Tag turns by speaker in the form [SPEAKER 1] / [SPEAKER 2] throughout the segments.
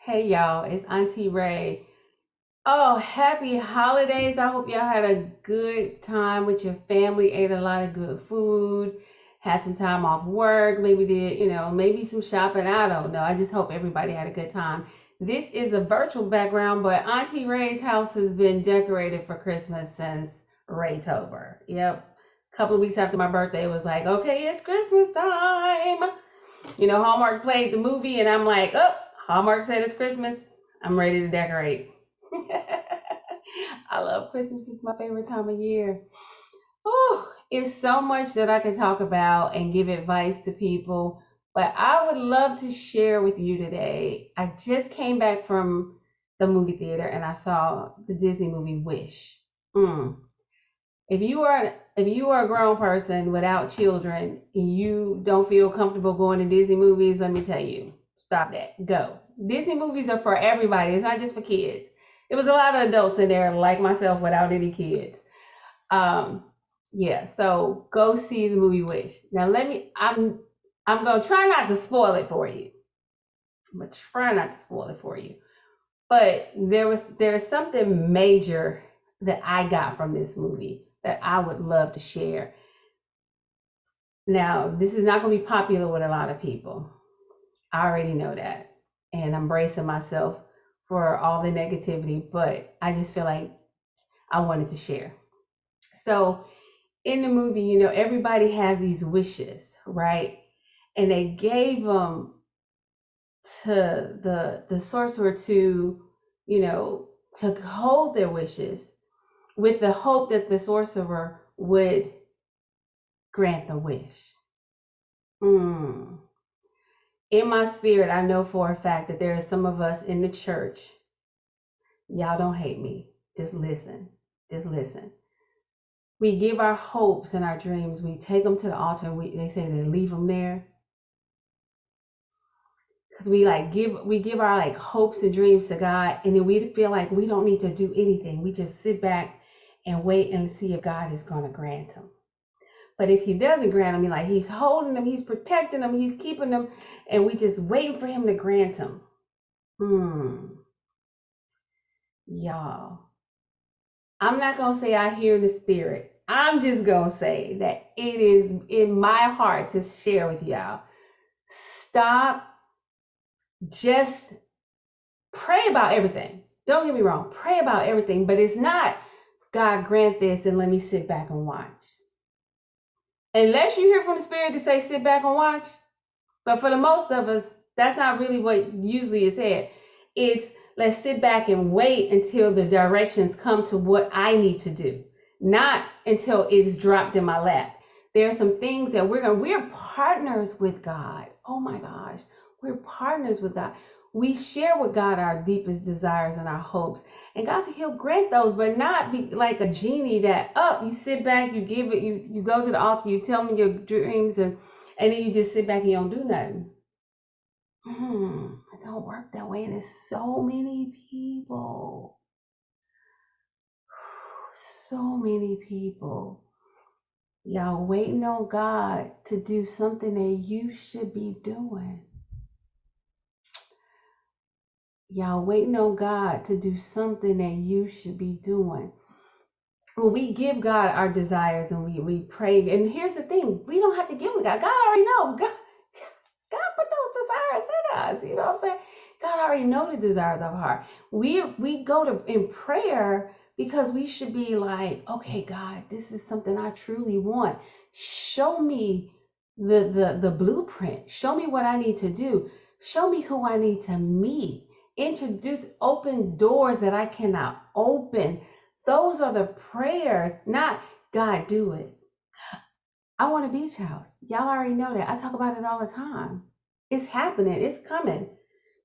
[SPEAKER 1] Hey y'all, it's Auntie Ray. Oh, happy holidays. I hope y'all had a good time with your family, ate a lot of good food, had some time off work, maybe did, maybe some shopping. I don't know. I just hope everybody had a good time. This is a virtual background, but Auntie Ray's house has been decorated for Christmas since Raytober. Yep. A couple of weeks after my birthday, it was like, okay, it's Christmas time. Hallmark played the movie, and I'm like, oh, Hallmark said it's Christmas. I'm ready to decorate. I love Christmas. It's my favorite time of year. Oh, it's so much that I can talk about and give advice to people, but I would love to share with you today. I just came back from the movie theater and I saw the Disney movie Wish. Mm. If you are a grown person without children and you don't feel comfortable going to Disney movies, let me tell you, stop that. Go. Disney movies are for everybody. It's not just for kids. There was a lot of adults in there like myself without any kids. Um, yeah, so go see the movie Wish. Now I'm gonna try not to spoil it for you. I'm gonna try not to spoil it for you. But there's something major that I got from this movie that I would love to share. Now, this is not going to be popular with a lot of people. I already know that. And I'm bracing myself for all the negativity, but I just feel like I wanted to share. So, in the movie, everybody has these wishes, right? And they gave them to the sorcerer you know, to hold their wishes with the hope that the sorcerer would grant the wish. Mm. In my spirit, I know for a fact that there are some of us in the church. Y'all don't hate me. Just listen. Just listen. We give our hopes and our dreams. We take them to the altar, and they say they leave them there because we give our like hopes and dreams to God, and then we feel like we don't need to do anything. We just sit back and wait and see if God is going to grant them. But if He doesn't grant them, like He's holding them, He's protecting them, He's keeping them, and we just waiting for Him to grant them. Hmm. Y'all, I'm not going to say I hear the spirit. I'm just going to say that it is in my heart to share with y'all. Stop, just pray about everything. Don't get me wrong, pray about everything, but it's not God grant this and let me sit back and watch. Unless you hear from the spirit to say sit back and watch, but for the most of us, that's not really what usually is said. It's let's sit back and wait until the directions come to what I need to do, not until it's dropped in my lap. There are some things that we're partners with God. Oh my gosh, we're partners with God. We share with God our deepest desires and our hopes. And God said He'll grant those, but not be like a genie that up, you sit back, you give it, you go to the altar, you tell me your dreams, and then you just sit back and you don't do nothing. It don't work that way, and it's so many people, so many people. Y'all waiting on God to do something that you should be doing. Y'all waiting on God to do something that you should be doing. When we give God our desires and we pray, and here's the thing, we don't have to give them to God. God already knows. God put those desires in us. You know what I'm saying? God already know the desires of our heart. We go to in prayer because we should be like, okay, God, this is something I truly want. Show me the blueprint. Show me what I need to do. Show me who I need to meet. Introduce open doors that I cannot open. Those are the prayers, not God do it. I want a beach house. Y'all already know that. I talk about it all the time. It's happening. It's coming.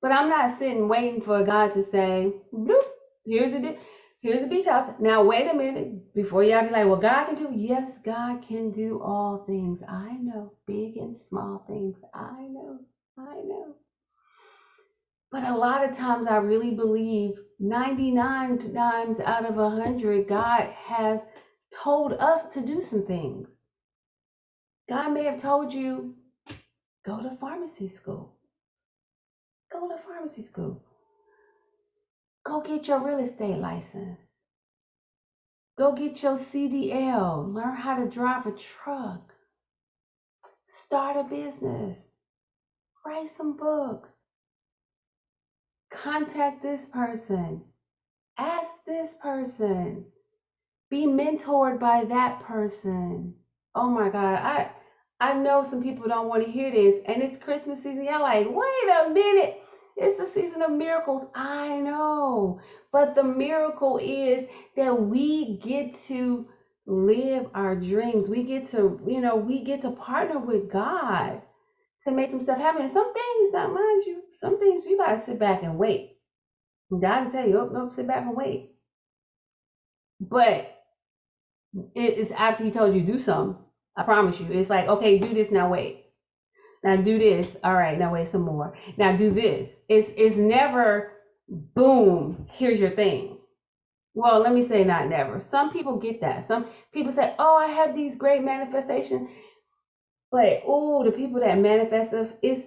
[SPEAKER 1] But I'm not sitting waiting for God to say, bloop, here's a beach house. Now wait a minute before y'all be like, well, God can do. Yes, God can do all things. I know, big and small things. I know. I know. But a lot of times I really believe 99 times out of 100, God has told us to do some things. God may have told you, go to pharmacy school. Go to pharmacy school. Go get your real estate license. Go get your CDL. Learn how to drive a truck. Start a business. Write some books. Contact this person. Ask this person. Be mentored by that person. Oh my God. I know some people don't want to hear this, and it's Christmas season. You're like, wait a minute. It's the season of miracles. I know. But the miracle is that we get to live our dreams. We get to, we get to partner with God to make some stuff happen. And some things, now mind you, some things you gotta sit back and wait. God will tell you, oh no, sit back and wait. But it's after he told you to do something. I promise you. It's like, okay, do this now, wait. Now do this. All right, now wait some more. Now do this. It's never boom, here's your thing. Well, let me say not never. Some people get that. Some people say, oh, I have these great manifestations. But oh, the people that manifest is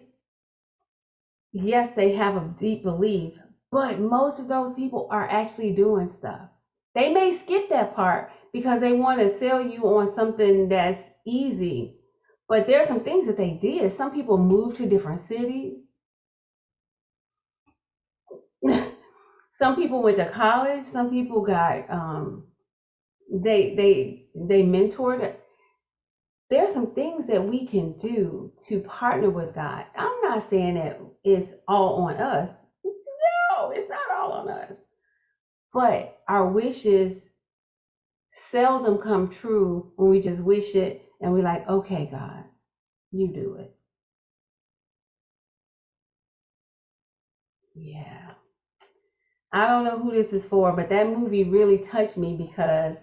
[SPEAKER 1] yes, they have a deep belief, but most of those people are actually doing stuff. They may skip that part because they want to sell you on something that's easy. But there's some things that they did. Some people moved to different cities. Some people went to college. Some people got they mentored. There's some things that we can do to partner with God. I'm not saying that it's all on us. No, it's not all on us. But our wishes seldom come true when we just wish it and we're like, okay, God, you do it. Yeah. I don't know who this is for, but that movie really touched me because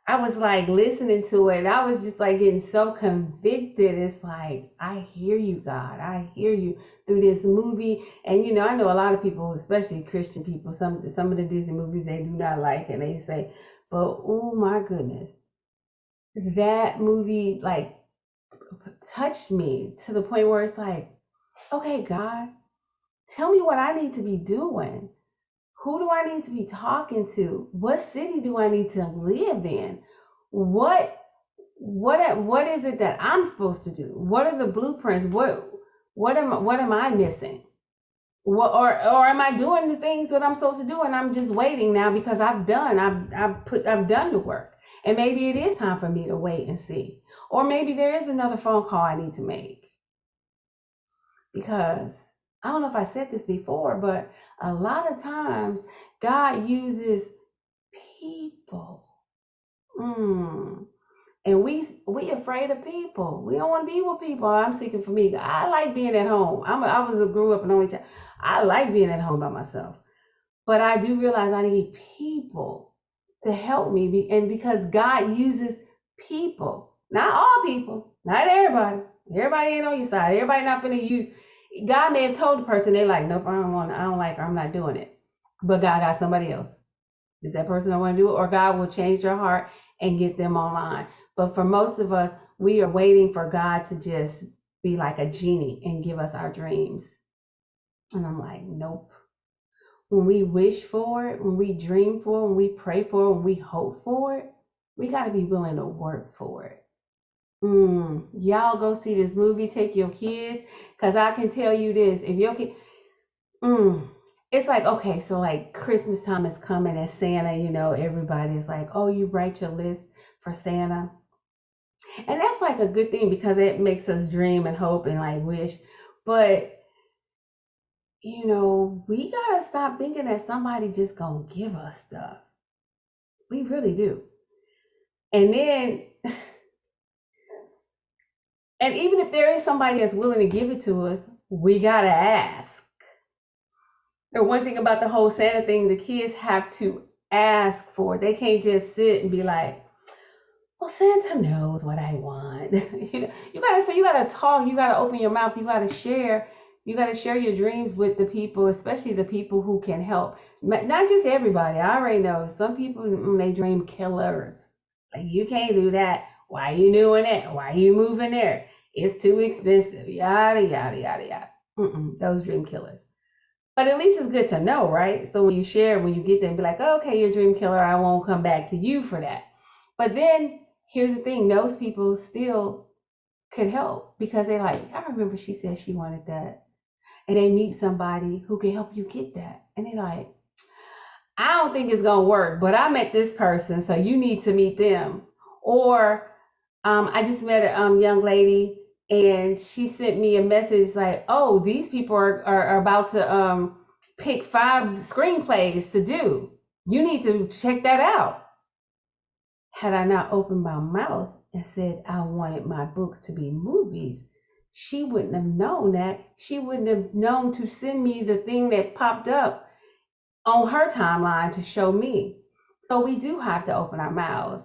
[SPEAKER 1] I was like listening to it and I was just like getting so convicted. It's like, I hear you, God. I hear you through this movie. And I know a lot of people, especially Christian people, some of the Disney movies they do not like and they say, but oh my goodness, that movie like touched me to the point where it's like, okay, God, tell me what I need to be doing. Who do I need to be talking to? What city do I need to live in? What what is it that I'm supposed to do? What are the blueprints? What am I missing? Or am I doing the things that I'm supposed to do and I'm just waiting now because I've done the work. And maybe it is time for me to wait and see. Or maybe there is another phone call I need to make. Because I don't know if I said this before, but a lot of times God uses people. And we afraid of people. We don't want to be with people. I'm speaking for me. I like being at home. Grew up an only child. I like being at home by myself. But I do realize I need people to help me. And because God uses people, not all people, not everybody. Everybody ain't on your side. Everybody not gonna use. God may have told the person they like, nope, I don't like her. I'm not doing it. But God got somebody else. Is that person don't want to do it? Or God will change their heart and get them online. But for most of us, we are waiting for God to just be like a genie and give us our dreams. And I'm like, nope. When we wish for it, when we dream for it, when we pray for it, when we hope for it, we got to be willing to work for it. Y'all go see this movie, take your kids, because I can tell you this, if your kid, it's like, okay, so like Christmas time is coming and Santa, everybody is like, oh, you write your list for Santa. And that's like a good thing because it makes us dream and hope and like wish. But we gotta stop thinking that somebody just gonna give us stuff. We really do. And then, and even if there is somebody that's willing to give it to us, we gotta ask. The one thing about the whole Santa thing, the kids have to ask for it. They can't just sit and be like, well, Santa knows what I want. You gotta talk, you gotta open your mouth, you gotta share your dreams with the people, especially the people who can help. Not just everybody. I already know some people they dream killers. Like you can't do that. Why are you doing that? Why are you moving there? It's too expensive. Yada yada yada yada. Those dream killers. But at least it's good to know, right? So when you share, when you get there, and be like, oh, okay, you're a dream killer. I won't come back to you for that. But then here's the thing: those people still could help because they're like, I remember she said she wanted that, and they meet somebody who can help you get that, and they're like, I don't think it's gonna work, but I met this person, so you need to meet them. Or I just met a young lady, and she sent me a message like, "Oh, these people are about to pick 5 screenplays to do. You need to check that out." Had I not opened my mouth and said I wanted my books to be movies, she wouldn't have known that. She wouldn't have known to send me the thing that popped up on her timeline to show me. So we do have to open our mouths.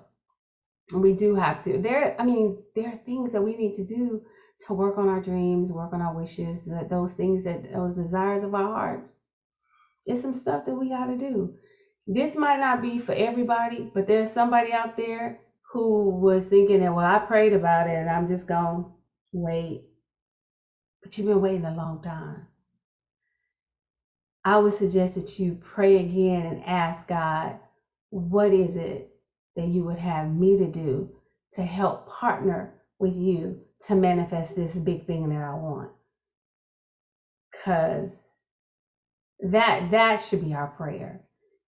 [SPEAKER 1] We do have to. There are things that we need to do to work on our dreams, work on our wishes, those things those desires of our hearts. It's some stuff that we got to do. This might not be for everybody, but there's somebody out there who was thinking that, well, I prayed about it and I'm just going to wait. But you've been waiting a long time. I would suggest that you pray again and ask God, what is it that you would have me to do to help partner with you to manifest this big thing that I want? Because that should be our prayer.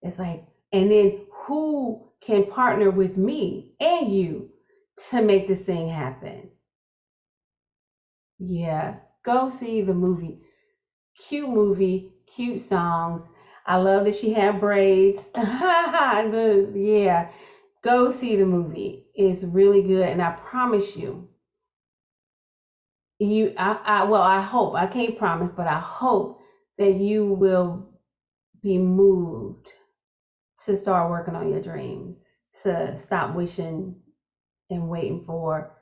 [SPEAKER 1] It's like, and then who can partner with me and you to make this thing happen? Yeah, go see the movie, cute songs. I love that she had braids. Yeah, go see the movie. It's really good, and I promise you, I hope, I can't promise, but I hope that you will be moved to start working on your dreams, to stop wishing and waiting for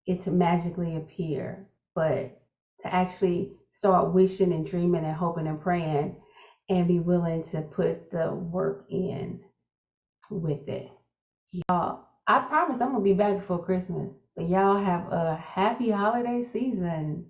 [SPEAKER 1] it to magically appear, but to actually start wishing and dreaming and hoping and praying and be willing to put the work in with it. Y'all, I promise I'm gonna be back before Christmas. But y'all have a happy holiday season.